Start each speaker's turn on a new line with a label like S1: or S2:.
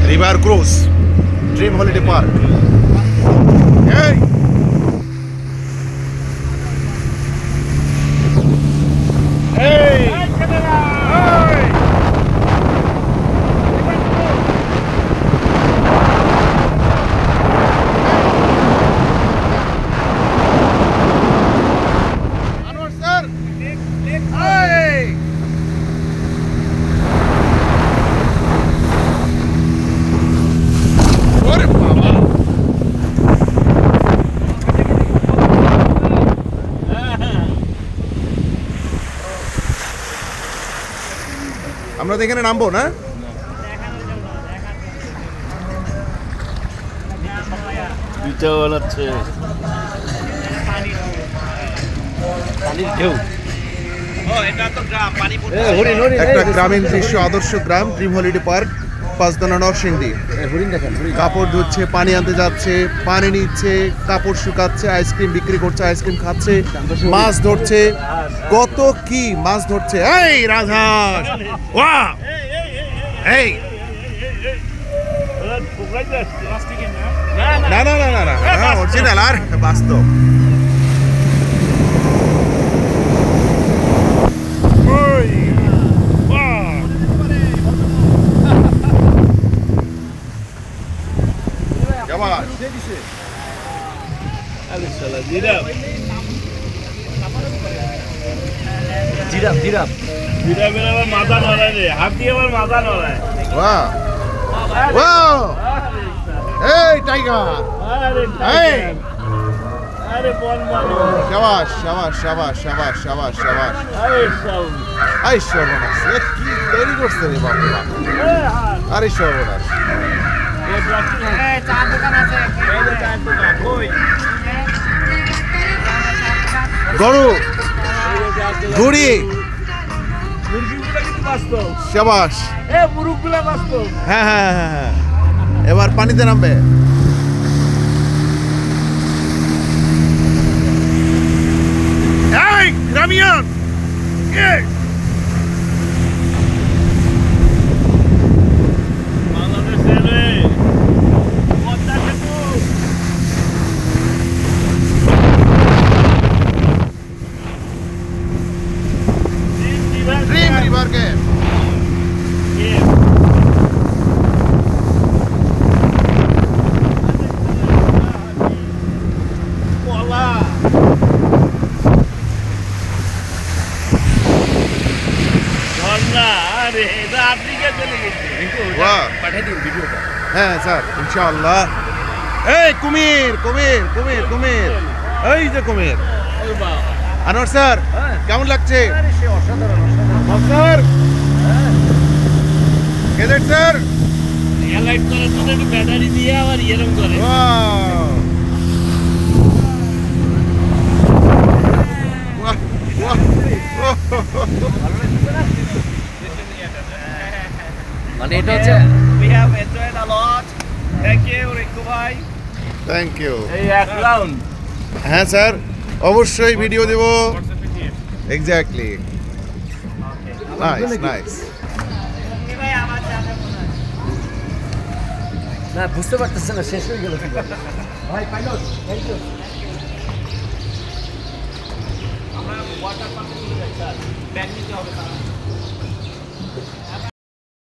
S1: River cruise dream holiday park. আমরা তো এখানে নামবো না? একটা গ্রামীণ দৃশ্য, আদর্শ গ্রাম, dream holiday park, Panchdona Narsingdi. কাপড় ধুচ্ছে, পানি আনতে যাচ্ছে, পানি নিচ্ছে, কাপড় শুকাচ্ছে, আইসক্রিম বিক্রি করছে, আইসক্রিম খাচ্ছে, মাছ ধরছে, কত কি মাছ ধরছে। এই রাজহাঁস, ওয়াও! এই না না না না না, অরিজিনাল আর বাস্তব।
S2: মাথা নড়ায় রে, হাত দিয়ে আবার মাথা নড়ায়।
S1: এই টাইগার,
S2: আরে বল মানো।
S1: শাবাশ শাবাশ শাবাশ শাবাশ শাবাশ শাবাশ। আরে সর্বনাশ, কি দেরি করছে রে বাবা। আরে সর্বনাশ, গরু, ঘুড়ি, শাবাশ। হ্যাঁ হ্যাঁ হ্যাঁ হ্যাঁ, এবার পানিতে নামবে। এই গ্রামিয়ান, ড্রিম রিভার গেম। হ্যাঁ স্যার, ইনশাআল্লাহ। এই কুমির কুমির কুমির কুমির, এই যে কুমির। আনোয়ার স্যার, কেমন লাগছে? স্যার গেজেট স্যার,
S2: লাইট করার জন্য একটু ব্যাটারি দিয়ে আবার এরকম করে।
S3: মানে এটা হচ্ছে
S2: we have enjoyed a lot. Thank you Riku ভাই,
S1: থ্যাংক ইউ।
S2: এই এক রাউন্ড।
S1: হ্যাঁ স্যার, অবশ্যই ভিডিও দেব। Exactly, nice nice.
S3: না বুঝতে পারতেছে না, শেষ হয়ে গেল ভাই। Pilot thank you.
S2: আমরা ওয়াটার পার্কে চলে যাই স্যার, ব্যাগ নিতে হবে।